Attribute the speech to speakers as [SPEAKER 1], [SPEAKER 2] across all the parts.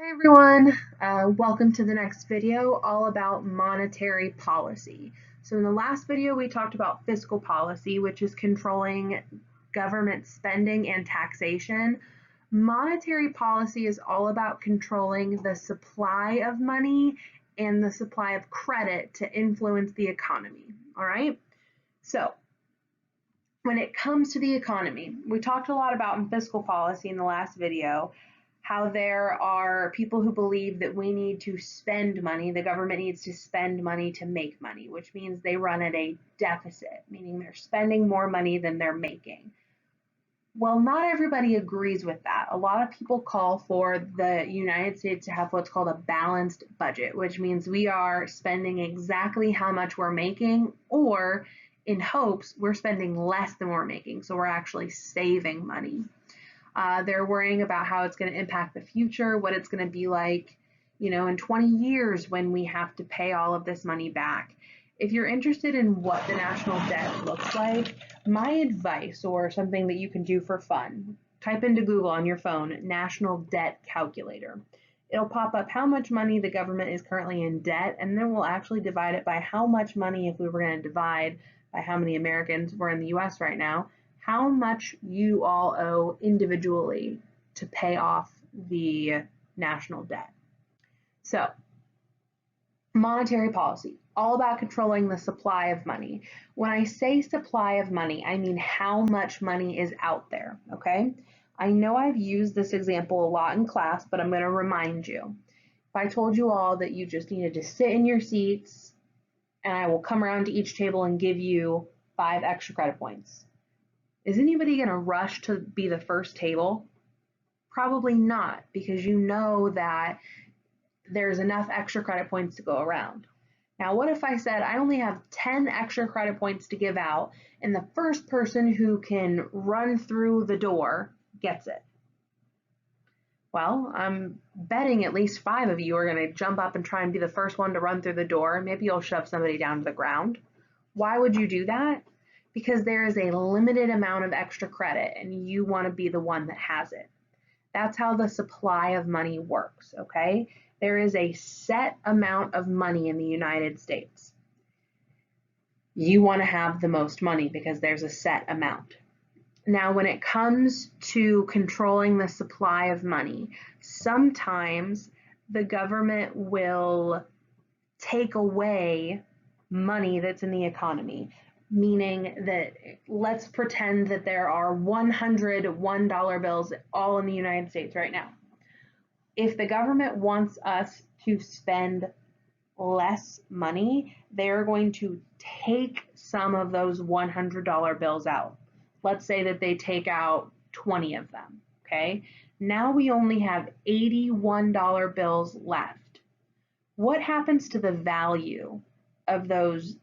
[SPEAKER 1] Hi everyone, welcome to the next video all about monetary policy. So in the last video we talked about fiscal policy, which is controlling government spending and taxation. Monetary policy is all about controlling the supply of money and the supply of credit to influence the economy. All right, so when it comes to the economy, we talked a lot about in fiscal policy in the last video how there are people who believe that we need to spend money, the government needs to spend money to make money, which means they run at a deficit, meaning they're spending more money than they're making. Well, not everybody agrees with that. A lot of people call for the United States to have what's called a balanced budget, which means we are spending exactly how much we're making, or in hopes we're spending less than we're making, so we're actually saving money. They're worrying about how it's going to impact the future, what it's going to be like, in 20 years when we have to pay all of this money back. If you're interested in what the national debt looks like, my advice, or something that you can do for fun, type into Google on your phone, national debt calculator. It'll pop up how much money the government is currently in debt, and then we'll actually divide it by how much money, if we were going to divide by how many Americans were in the US right now, how much you all owe individually to pay off the national debt. So, monetary policy, all about controlling the supply of money. When I say supply of money, I mean how much money is out there, okay? I know I've used this example a lot in class, but I'm going to remind you. If I told you all that you just needed to sit in your seats and I will come around to each table and give you 5 extra credit points, is anybody going to rush to be the first table? Probably not, because you know that there's enough extra credit points to go around. Now, what if I said I only have 10 extra credit points to give out, and the first person who can run through the door gets it? Well, I'm betting at least 5 of you are going to jump up and try and be the first one to run through the door. Maybe you'll shove somebody down to the ground. Why would you do that? Because there is a limited amount of extra credit and you want to be the one that has it. That's how the supply of money works, okay? There is a set amount of money in the United States. You want to have the most money because there's a set amount. Now, when it comes to controlling the supply of money, sometimes the government will take away money that's in the economy. Meaning that, let's pretend that there are 100 $1 bills all in the United States right now. If the government wants us to spend less money, they're going to take some of those $100 bills out. Let's say that they take out 20 of them, okay? Now we only have $81 bills left. What happens to the value of those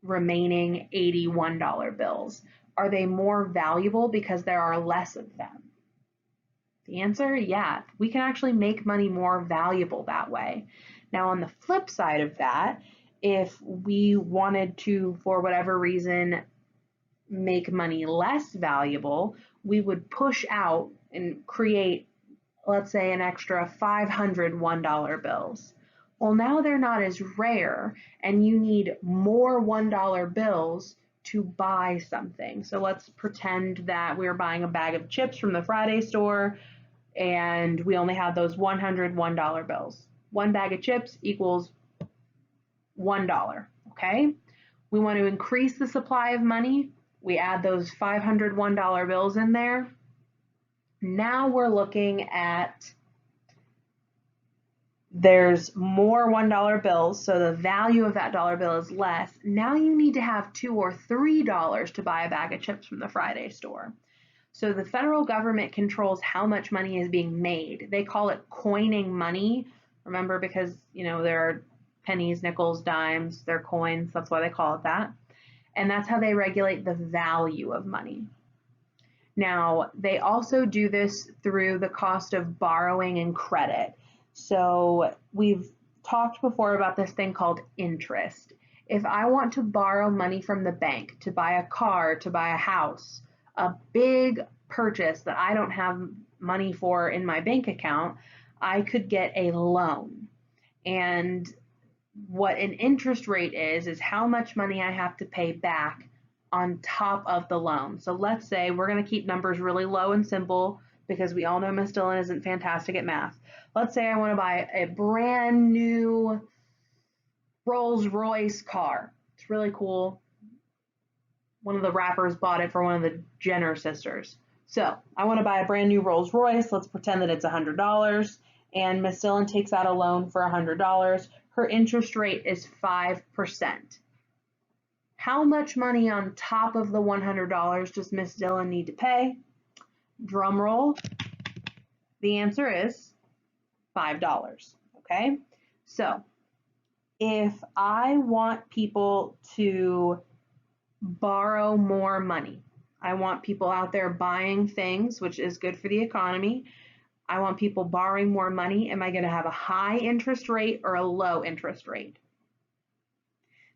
[SPEAKER 1] remaining $81 bills? Are they more valuable because there are less of them? The answer, yeah, we can actually make money more valuable that way. Now, on the flip side of that, if we wanted to, for whatever reason, make money less valuable, we would push out and create, let's say, an extra 500 $1 bills. Well, now they're not as rare, and you need more $1 bills to buy something. So let's pretend that we're buying a bag of chips from the Friday store, and we only have those 100 $1 bills. One bag of chips equals $1, okay? We want to increase the supply of money. We add those 500 $1 bills in there. Now we're looking at, there's more $1 bills, so the value of that dollar bill is less. Now you need to have $2 or $3 to buy a bag of chips from the Friday store. So the federal government controls how much money is being made. They call it coining money. Remember, because there are pennies, nickels, dimes, they're coins. That's why they call it that. And that's how they regulate the value of money. Now, they also do this through the cost of borrowing and credit. So we've talked before about this thing called interest. If I want to borrow money from the bank to buy a car, to buy a house, a big purchase that I don't have money for in my bank account, I could get a loan. And what an interest rate is how much money I have to pay back on top of the loan. So let's say we're going to keep numbers really low and simple because we all know Miss Dillon isn't fantastic at math. Let's say I want to buy a brand new Rolls-Royce car. It's really cool. One of the rappers bought it for one of the Jenner sisters. So I want to buy a brand new Rolls-Royce. Let's pretend that it's $100. And Miss Dillon takes out a loan for $100. Her interest rate is 5%. How much money on top of the $100 does Miss Dillon need to pay? Drum roll. The answer is $5. Okay? So if I want people to borrow more money, I want people out there buying things, which is good for the economy. I want people borrowing more money. Am I going to have a high interest rate or a low interest rate?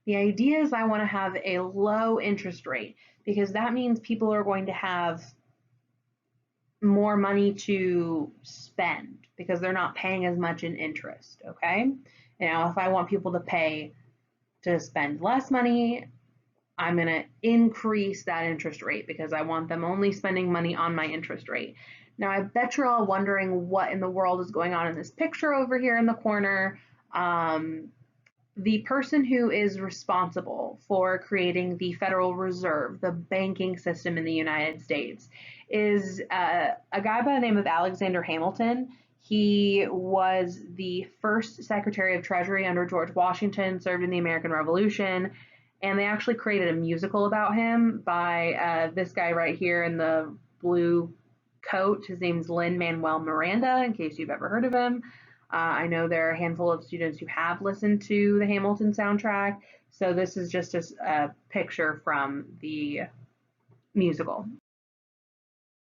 [SPEAKER 1] The idea is I want to have a low interest rate because that means people are going to have more money to spend because they're not paying as much in interest, okay? Now, if I want people to spend less money, I'm going to increase that interest rate because I want them only spending money on my interest rate. Now, I bet you're all wondering what in the world is going on in this picture over here in the corner. The person who is responsible for creating the Federal Reserve, the banking system in the United States, is a guy by the name of Alexander Hamilton. He was the first Secretary of Treasury under George Washington, served in the American Revolution, and they actually created a musical about him by this guy right here in the blue coat. His name's Lin-Manuel Miranda, in case you've ever heard of him. I know there are a handful of students who have listened to the Hamilton soundtrack, so this is just a picture from the musical.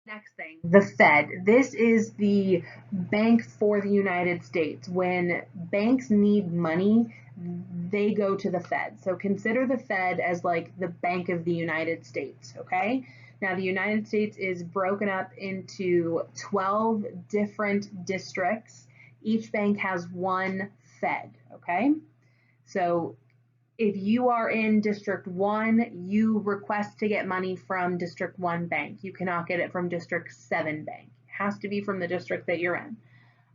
[SPEAKER 1] Next thing, the Fed. This is the bank for the United States. When banks need money, they go to the Fed. So consider the Fed as like the Bank of the United States, okay? Now, the United States is broken up into 12 different districts. Each bank has one Fed, okay? So if you are in District 1, you request to get money from District 1 bank. You cannot get it from District 7 bank. It has to be from the district that you're in.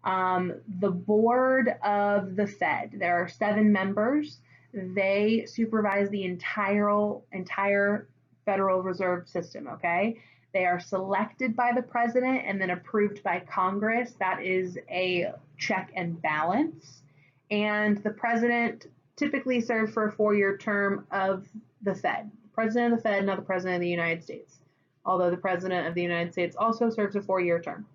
[SPEAKER 1] The board of the Fed, there are 7 members. They supervise the entire Federal Reserve System, okay? They are selected by the president and then approved by Congress. That is a check and balance. And the president typically serves for a 4-year term of the Fed. President of the Fed, not the President of the United States. Although the President of the United States also serves a 4-year term.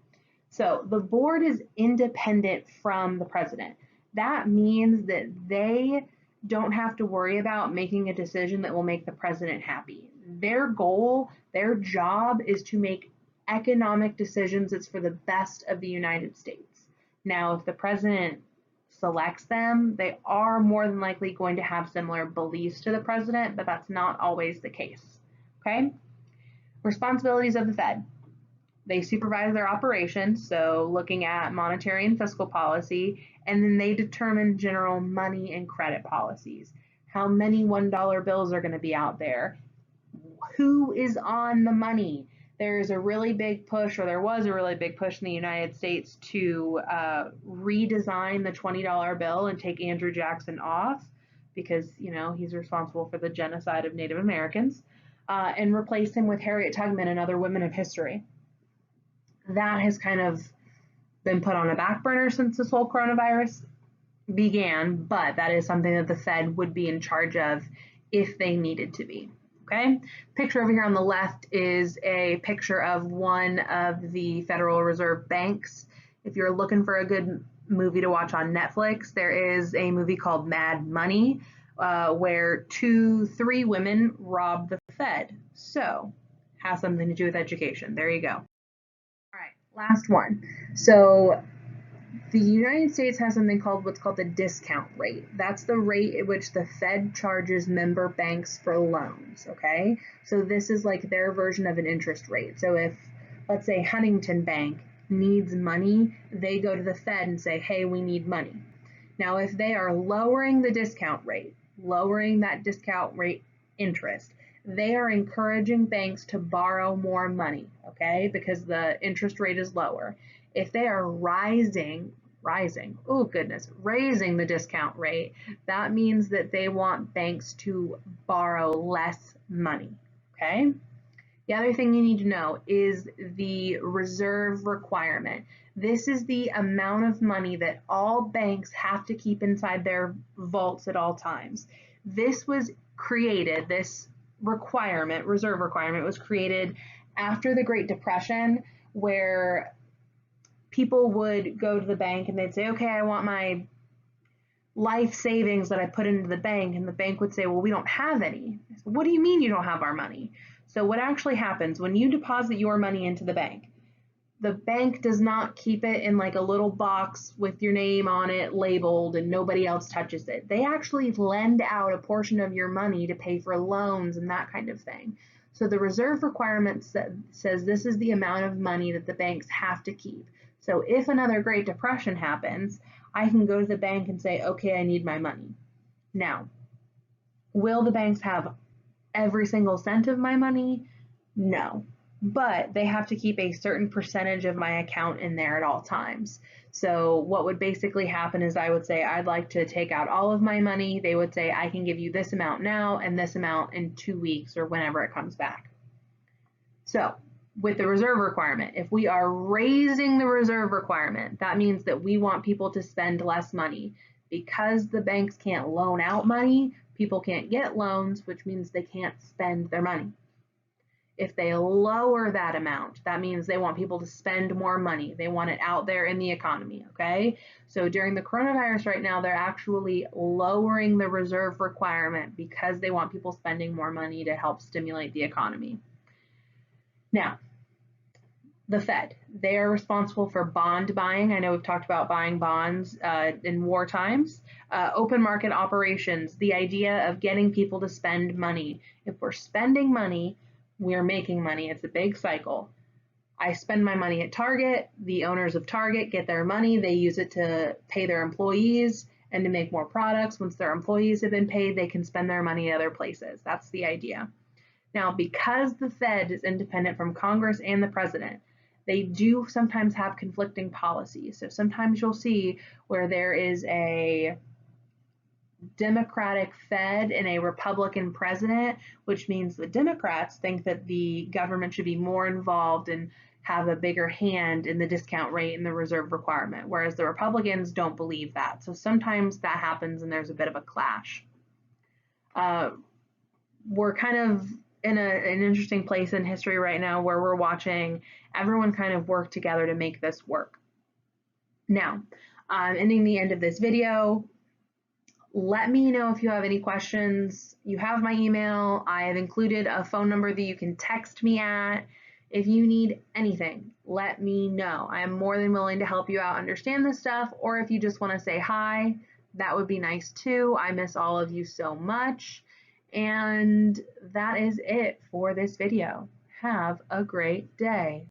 [SPEAKER 1] So the board is independent from the president. That means that they don't have to worry about making a decision that will make the president happy. Their goal, their job is to make economic decisions that's for the best of the United States. Now, if the president selects them, they are more than likely going to have similar beliefs to the president, but that's not always the case, okay? Responsibilities of the Fed. They supervise their operations, so looking at monetary and fiscal policy, and then they determine general money and credit policies. How many $1 bills are going to be out there? Who is on the money? There's a really big push, or there was a really big push in the United States to redesign the $20 bill and take Andrew Jackson off because, you know, he's responsible for the genocide of Native Americans, and replace him with Harriet Tubman and other women of history. That has kind of been put on a back burner since this whole coronavirus began, but that is something that the Fed would be in charge of if they needed to be. Okay, picture over here on the left is a picture of one of the Federal Reserve banks. If you're looking for a good movie to watch on Netflix, there is a movie called Mad Money where 3 women rob the Fed. So, has something to do with education. There you go. All right, last one. So the United States has something called what's called the discount rate. That's the rate at which the Fed charges member banks for loans, okay? So this is like their version of an interest rate. So if, let's say, Huntington Bank needs money, they go to the Fed and say, hey, we need money. Now, if they are lowering the discount rate, lowering that discount rate interest, they are encouraging banks to borrow more money, okay, because the interest rate is lower. If they are raising the discount rate, that means that they want banks to borrow less money, okay? The other thing you need to know is the reserve requirement. This is the amount of money that all banks have to keep inside their vaults at all times. This was created, this requirement, reserve requirement, was created after the Great Depression, where people would go to the bank and they'd say, okay, I want my life savings that I put into the bank, and the bank would say, well, we don't have any. I said, what do you mean you don't have our money? So what actually happens when you deposit your money into the bank does not keep it in like a little box with your name on it labeled and nobody else touches it. They actually lend out a portion of your money to pay for loans and that kind of thing. So the reserve requirement says this is the amount of money that the banks have to keep. So if another Great Depression happens, I can go to the bank and say, okay, I need my money. Now, will the banks have every single cent of my money? No, but they have to keep a certain percentage of my account in there at all times. So what would basically happen is I would say, I'd like to take out all of my money. They would say, I can give you this amount now and this amount in 2 weeks or whenever it comes back. So with the reserve requirement, if we are raising the reserve requirement, that means that we want people to spend less money. Because the banks can't loan out money, people can't get loans, which means they can't spend their money. If they lower that amount, that means they want people to spend more money. They want it out there in the economy, okay? So during the coronavirus right now, they're actually lowering the reserve requirement because they want people spending more money to help stimulate the economy. Now, the Fed, they are responsible for bond buying. I know we've talked about buying bonds in war times. Open market operations, the idea of getting people to spend money. If we're spending money, we're making money. It's a big cycle. I spend my money at Target. The owners of Target get their money. They use it to pay their employees and to make more products. Once their employees have been paid, they can spend their money at other places. That's the idea. Now, because the Fed is independent from Congress and the president, they do sometimes have conflicting policies. So sometimes you'll see where there is a Democratic Fed and a Republican president, which means the Democrats think that the government should be more involved and have a bigger hand in the discount rate and the reserve requirement, whereas the Republicans don't believe that. So sometimes that happens and there's a bit of a clash. We're kind of in an interesting place in history right now where we're watching everyone kind of work together to make this work. Now, ending the end of this video. Let me know if you have any questions. You have my email. I have included a phone number that you can text me at. If you need anything, let me know. I am more than willing to help you out understand this stuff, or if you just want to say hi, that would be nice too. I miss all of you so much. And that is it for this video. Have a great day.